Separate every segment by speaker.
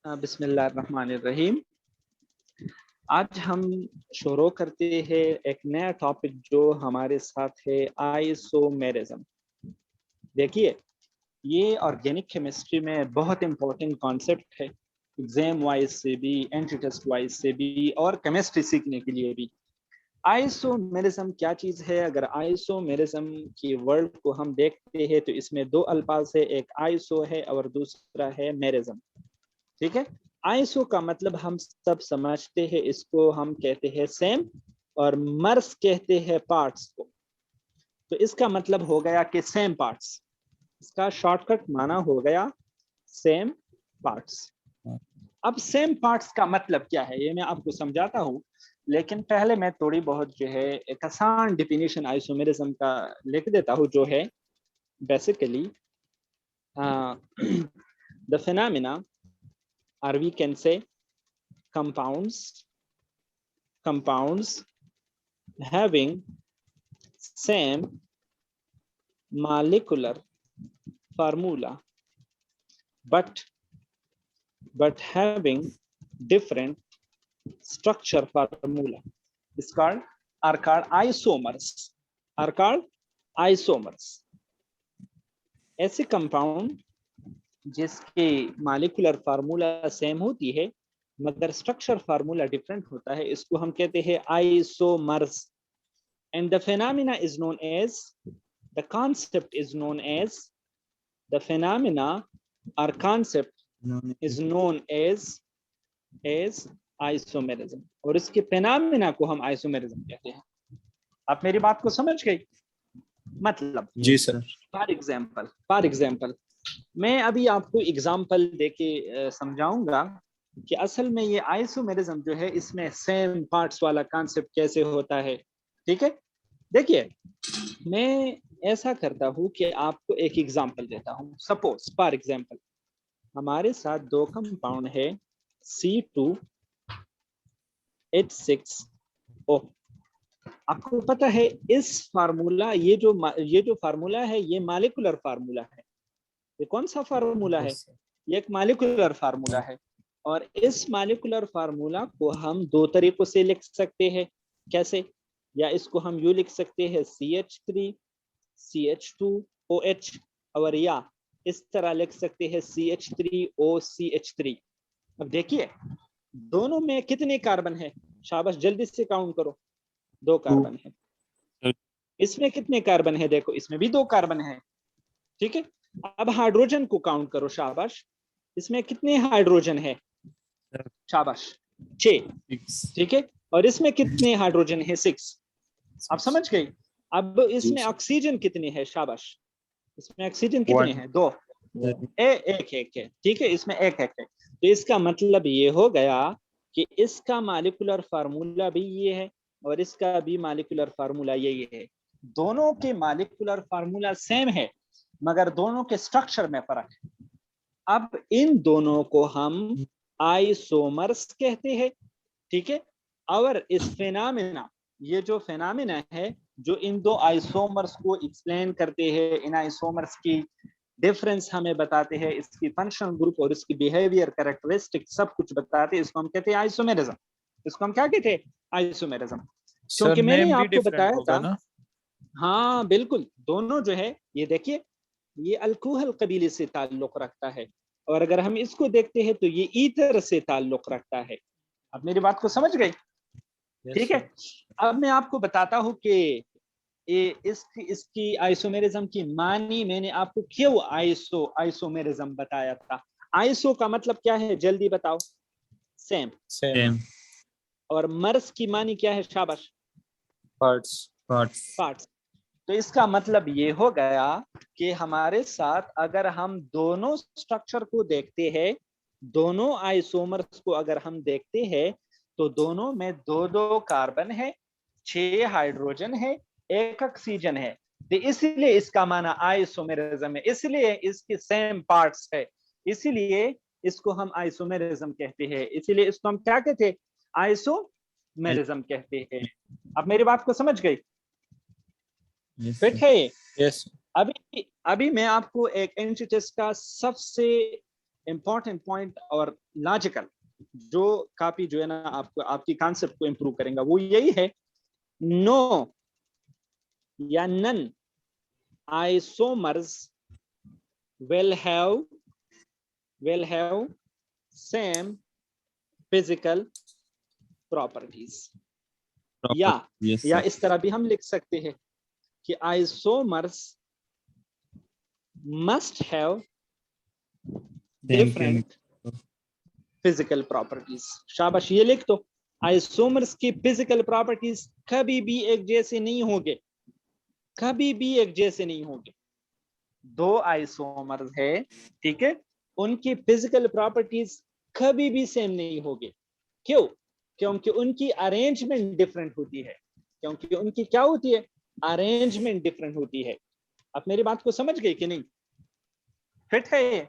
Speaker 1: बिस्मिल्लाहिर्रहमानिर्रहीम। आज हम शुरू करते हैं एक नया टॉपिक जो हमारे साथ है आइसोमेरिज्म। देखिए, ये ऑर्गेनिक केमिस्ट्री में बहुत इंपॉर्टेंट कॉन्सेप्ट है, एग्जाम वाइज से भी, एंट्री टेस्ट वाइज से भी और केमिस्ट्री सीखने के लिए भी। आइसोमेरिज्म क्या चीज है? अगर आइसोमेरिज्म की वर्ड को हम देखते हैं तो इसमें दो अल्फाज है, एक आइसो है और दूसरा है मेरिज्म। ठीक है। आइसो का मतलब हम सब समझते हैं, इसको हम कहते हैं सेम, और मर्स कहते हैं पार्ट्स को। तो इसका मतलब हो गया कि सेम पार्ट्स, इसका शॉर्टकट माना हो गया सेम पार्ट्स। अब सेम पार्ट्स का मतलब क्या है ये मैं आपको समझाता हूं, लेकिन पहले मैं थोड़ी बहुत जो है एक आसान डिफिनीशन आइसोमेरिज्म का लिख देता हूं, जो है basically the phenomena, or we can say compounds having same molecular formula but having different structure formula is called are called isomers. ऐसे कंपाउंड जिसके मॉलिक्यूलर फार्मूला सेम होती है मगर स्ट्रक्चर फार्मूला डिफरेंट होता है, इसको हम कहते हैं isomers. And the phenomena is known as, the concept is known as, the phenomena और concept is known as isomerism, और इसके फेनोमेना को हम आइसोमेरिज्म कहते हैं। आप मेरी बात को समझ गए? मतलब
Speaker 2: जी सर।
Speaker 1: फॉर एग्जाम्पल मैं अभी आपको एग्जाम्पल देके समझाऊंगा कि असल में ये आइसोमेरिज्म जो है इसमें सेम पार्ट्स वाला कॉन्सेप्ट कैसे होता है। ठीक है, देखिए मैं ऐसा करता हूं कि आपको एक एग्जाम्पल देता हूं। सपोज फॉर एग्जाम्पल हमारे साथ दो कंपाउंड है C2H6O। आपको पता है इस फार्मूला, ये जो फार्मूला है ये मॉलिक्यूलर फार्मूला है। ये कौन सा फार्मूला है? ये एक मॉलिक्यूलर फार्मूला है, और इस मॉलिक्यूलर फार्मूला को हम दो तरीकों से लिख सकते हैं। कैसे? या इसको हम यूं लिख सकते हैं CH3CH2OH, और या इस तरह लिख सकते हैं CH3OCH3। अब देखिए दोनों में कितने कार्बन है? शाबाश, जल्दी से काउंट करो। दो कार्बन है। इसमें कितने कार्बन है? देखो इसमें भी दो कार्बन है। ठीक है, अब हाइड्रोजन को काउंट करो। शाबाश, इसमें कितने हाइड्रोजन है? शाबाश, 6। ठीक है, और इसमें कितने हाइड्रोजन है? 6। आप समझ गए? अब इसमें ऑक्सीजन कितने है? शाबाश, इसमें ऑक्सीजन कितने हैं? 2। एक है। ठीक है, इसमें एक है। तो इसका मतलब ये हो गया कि इसका मॉलिक्यूलर फार्मूला भी ये है और इसका भी मॉलिक्यूलर फार्मूला यही है। दोनों के मॉलिक्यूलर फार्मूला सेम है मगर दोनों के स्ट्रक्चर में फर्क है। अब इन दोनों को हम आइसोमर्स कहते हैं। ठीक है, और इस फेनोमेना, ये जो फेनोमेना है जो इन दो आइसोमर्स को एक्सप्लेन करते हैं, इन आइसोमर्स की डिफरेंस हमें बताते हैं, इसकी फंक्शनल ग्रुप और इसकी बिहेवियर कैरेक्टरिस्टिक सब कुछ बताते हैं, इसको हम कहते हैं आइसोमेरिज्म। इसको हम क्या कहते हैं? आइसोमेरिज्म। क्योंकि मैंने आपको बताया था ना? हाँ बिल्कुल, दोनों जो है ये देखिए ये अल्कोहल कबीले से ताल्लुक रखता है, और अगर हम इसको देखते हैं तो ये ईथर से ताल्लुक रखता है। अब मेरी बात को समझ गई? ठीक है, अब मैं आपको बताता हूं कि इसकी आइसोमेरिज्म की मानी मैंने आपको क्यों आइसोमेरिज्म बताया था। आइसो का मतलब क्या है? जल्दी बताओ। सेम। और मर्स की मानी क्या है? शाबाश, पार्ट्स। तो इसका मतलब ये हो गया कि हमारे साथ अगर हम दोनों स्ट्रक्चर को देखते हैं, दोनों आइसोमर्स को अगर हम देखते हैं तो दोनों में दो दो कार्बन है, 6 हाइड्रोजन है, 1 ऑक्सीजन है। तो इसलिए इसका माना आइसोमेरिज्म है, इसलिए इसके सेम पार्ट्स है, इसीलिए इसको हम आइसोमेरिज्म कहते हैं। इसीलिए इसको हम क्या कहते हैं? आइसोमेरिज्म कहते हैं। अब मेरी बात को समझ गई? फिट है ये?
Speaker 2: यस।
Speaker 1: अभी मैं आपको एक एंटिटी टेस्ट का सबसे इंपॉर्टेंट पॉइंट और लॉजिकल जो काफी जो है ना आपको आपकी कॉन्सेप्ट को इंप्रूव करेगा वो यही है, नो या none isomers will have same physical properties। या
Speaker 2: Yes,
Speaker 1: या
Speaker 2: sir.
Speaker 1: इस तरह भी हम लिख सकते हैं कि isomers must have
Speaker 2: Same
Speaker 1: different physical properties। शाबाश, ये लिख दो, आइसोमर्स की फिजिकल प्रॉपर्टीज कभी भी एक जैसे नहीं होंगे, कभी भी एक जैसे नहीं होंगे। दो आइसोमर्स है, ठीक है, उनकी फिजिकल प्रॉपर्टीज कभी भी सेम नहीं होगी। क्यों? क्योंकि उनकी अरेंजमेंट डिफरेंट होती है, क्योंकि उनकी क्या होती है, अरेंजमेंट डिफरेंट होती है। आप मेरी बात को समझ गए कि नहीं? फिट है ये?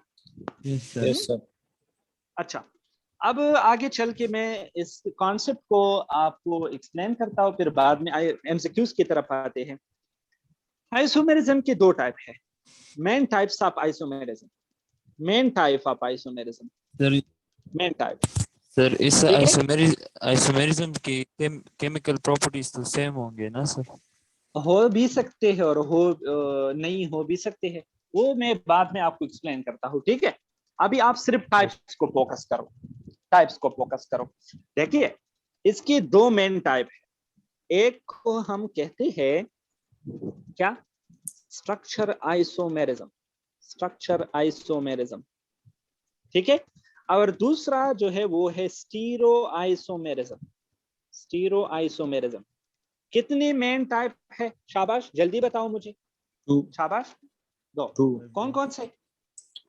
Speaker 2: Yes, sir.
Speaker 3: Yes, sir.
Speaker 1: अच्छा, अब आगे चल के मैं इस कॉन्सेप्ट को आपको एक्सप्लेन करता हूँ, फिर बाद में एमसीक्यूज की तरफ आते हैं। आइसोमेरिज्म के दो टाइप है, main types of isomerism, main type of isomerism,
Speaker 2: Sir,
Speaker 1: main type,
Speaker 2: sir इस
Speaker 1: ठीक है?
Speaker 2: आइसोमेरिज्म की केमिकल प्रॉपर्टीज तो सेम होंगे ना सर?
Speaker 1: हो भी सकते हैं और हो नहीं हो भी सकते हैं, वो मैं बाद में आपको एक्सप्लेन करता हूँ, ठीक है? अभी आप सिर्फ टाइप्स को फोकस करो, टाइप्स को फोकस करो। देखिए, इसकी दो मेन टाइप है, एक को हम कहते हैं क्या, स्ट्रक्चर आइसोमेरिज्म, स्ट्रक्चर आइसोमेरिज्म, ठीक है? और दूसरा जो है वो है स्टीरो आइसोमेरिज्म, स्टीरो आइसोमेरिज्म। कितनी मेन टाइप है? शाबाश, जल्दी बताओ मुझे,
Speaker 3: Two.
Speaker 1: शाबाश, दो।
Speaker 3: Two.
Speaker 1: कौन कौन से?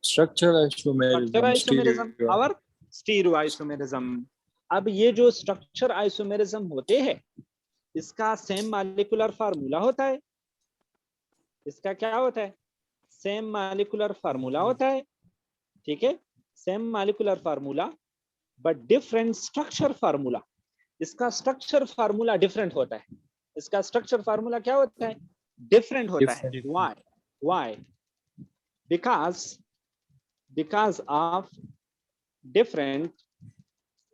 Speaker 3: Structural
Speaker 1: structure
Speaker 3: isomerism,
Speaker 1: isomerism
Speaker 3: stereo.
Speaker 1: और स्टीरो आइसोमेरिज्म। अब ये जो स्ट्रक्चर आइसोमेरिज्म होते हैं, इसका सेम मॉलिक्यूलर फार्मूला होता है, इसका क्या होता है, सेम मॉलिक्यूलर फार्मूला होता है, ठीक है, same molecular formula but different structure formula. इसका स्ट्रक्चर फार्मूला डिफरेंट होता है, इसका स्ट्रक्चर फार्मूला क्या होता है, डिफरेंट होता है।
Speaker 3: Different.
Speaker 1: Why? because of different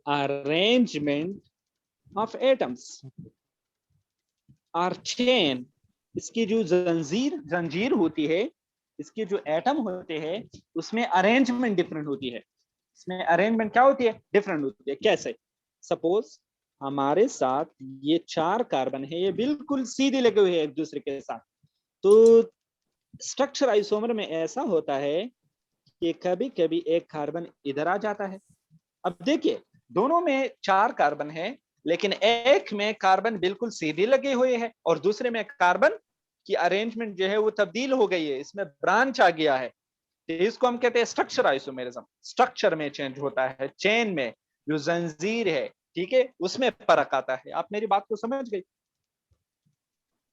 Speaker 1: arrangement of atoms or chain। इसकी जो जंजीर होती है, इसके जो एटम होते हैं उसमें अरेंजमेंट डिफरेंट होती है, इसमें अरेंजमेंट क्या होती है, डिफरेंट होती है। कैसे? सपोज हमारे साथ ये 4 कार्बन है, ये बिल्कुल सीधे लगे हुए हैं एक दूसरे के साथ, तो स्ट्रक्चर आइसोमर में ऐसा होता है कि कभी कभी एक कार्बन इधर आ जाता है। अब देखिए, दोनों में 4 कार्बन है, लेकिन एक में कार्बन बिल्कुल सीधे लगे हुए हैं और दूसरे में कार्बन की अरेंजमेंट जो है वो तब्दील हो गई है, इसमें ब्रांच आ गया है, तो इसको हम कहते हैं स्ट्रक्चर आइसोमेरिज्म। स्ट्रक्चर में चेंज होता है, चेन में जो जंजीर है, ठीक है, उसमें फर्क आता है। आप मेरी बात को समझ गई?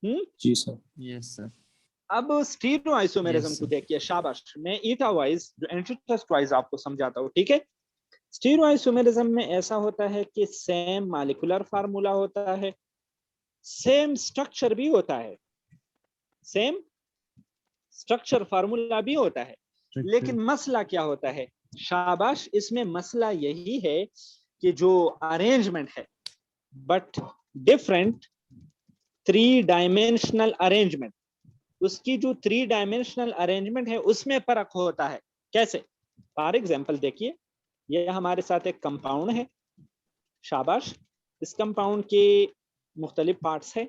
Speaker 3: जी सर।
Speaker 2: Yes sir.
Speaker 1: अब स्टीरियो आइसोमेरिज्म को देखिए, शाबाश, मैं ईटा वाइज जो एंटीट्रस्ट वाइज आपको समझाता हूँ, ठीक है? स्टीरियो आइसोमेरिज्म में ऐसा होता है कि सेम मॉलिक्यूलर फार्मूला होता है, सेम स्ट्रक्चर भी होता है, सेम स्ट्रक्चर फार्मूला भी होता है, लेकिन मसला क्या होता है? शाबाश, इसमें मसला यही है कि जो अरेंजमेंट है, बट डिफरेंट 3 डायमेंशनल अरेंजमेंट, उसकी जो 3 डायमेंशनल अरेंजमेंट है उसमें फर्क होता है। कैसे? फॉर एग्जांपल देखिए, ये हमारे साथ एक कंपाउंड है, शाबाश, इस कंपाउंड के मुख्तलिफ पार्ट्स है।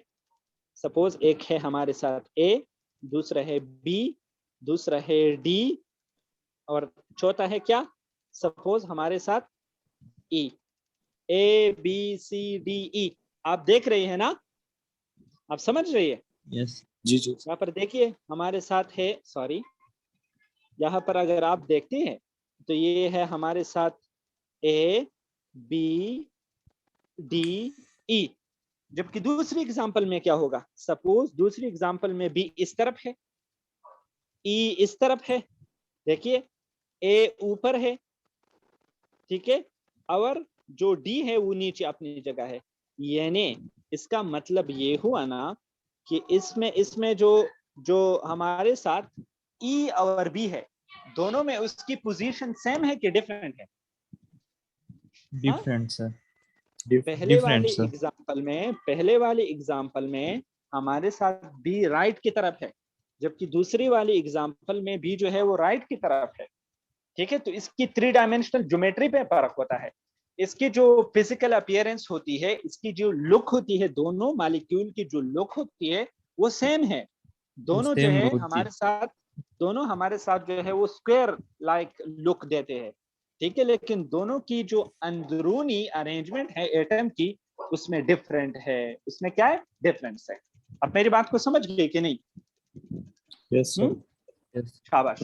Speaker 1: सपोज एक है हमारे साथ ए, दूसरा है बी, दूसरा है डी, और चौथा है क्या, सपोज हमारे साथ ई, A B C D E. आप देख रहे हैं ना, आप समझ रही है?
Speaker 2: यस।
Speaker 3: जी जी।
Speaker 1: यहाँ पर देखिए हमारे साथ है, सॉरी, यहाँ पर अगर आप देखते हैं तो ये है हमारे साथ ए बी डी ई, जबकि दूसरी एग्जांपल में क्या होगा, सपोज दूसरी एग्जांपल में बी इस तरफ है, ई इस तरफ है, देखिए ए ऊपर है, ठीक है, और जो डी है वो नीचे अपनी जगह है। यानी इसका मतलब ये हुआ ना कि इसमें जो जो हमारे साथ ई और बी है, दोनों में उसकी पोजीशन सेम है कि डिफरेंट है?
Speaker 2: डिफरेंट सर,
Speaker 1: पहले
Speaker 2: डिफरेंट
Speaker 1: वाले
Speaker 2: सर।
Speaker 1: एग्जाम्पल में हमारे साथ बी राइट की तरफ है, जबकि दूसरी वाली एग्जाम्पल में बी जो है वो राइट की तरफ है। ठीक है, तो इसकी 3 डायमेंशनल ज्योमेट्री पे फर्क होता है, इसकी जो फिजिकल अपीयरेंस होती है, इसकी जो लुक होती है, दोनों मालिक्यूल की जो लुक होती है वो सेम है। दोनों जो
Speaker 2: सेम
Speaker 1: है
Speaker 2: होती।
Speaker 1: हमारे साथ दोनों हमारे साथ जो है वो स्क्वायर लाइक लुक देते हैं। ठीक है, लेकिन दोनों की जो अंदरूनी अरेंजमेंट है एटम की, उसमें डिफरेंट है। उसमें क्या है? डिफरेंस है। अब मेरी बात को समझ गए कि नहीं?
Speaker 2: Yes sir. यस।
Speaker 1: शाबाश।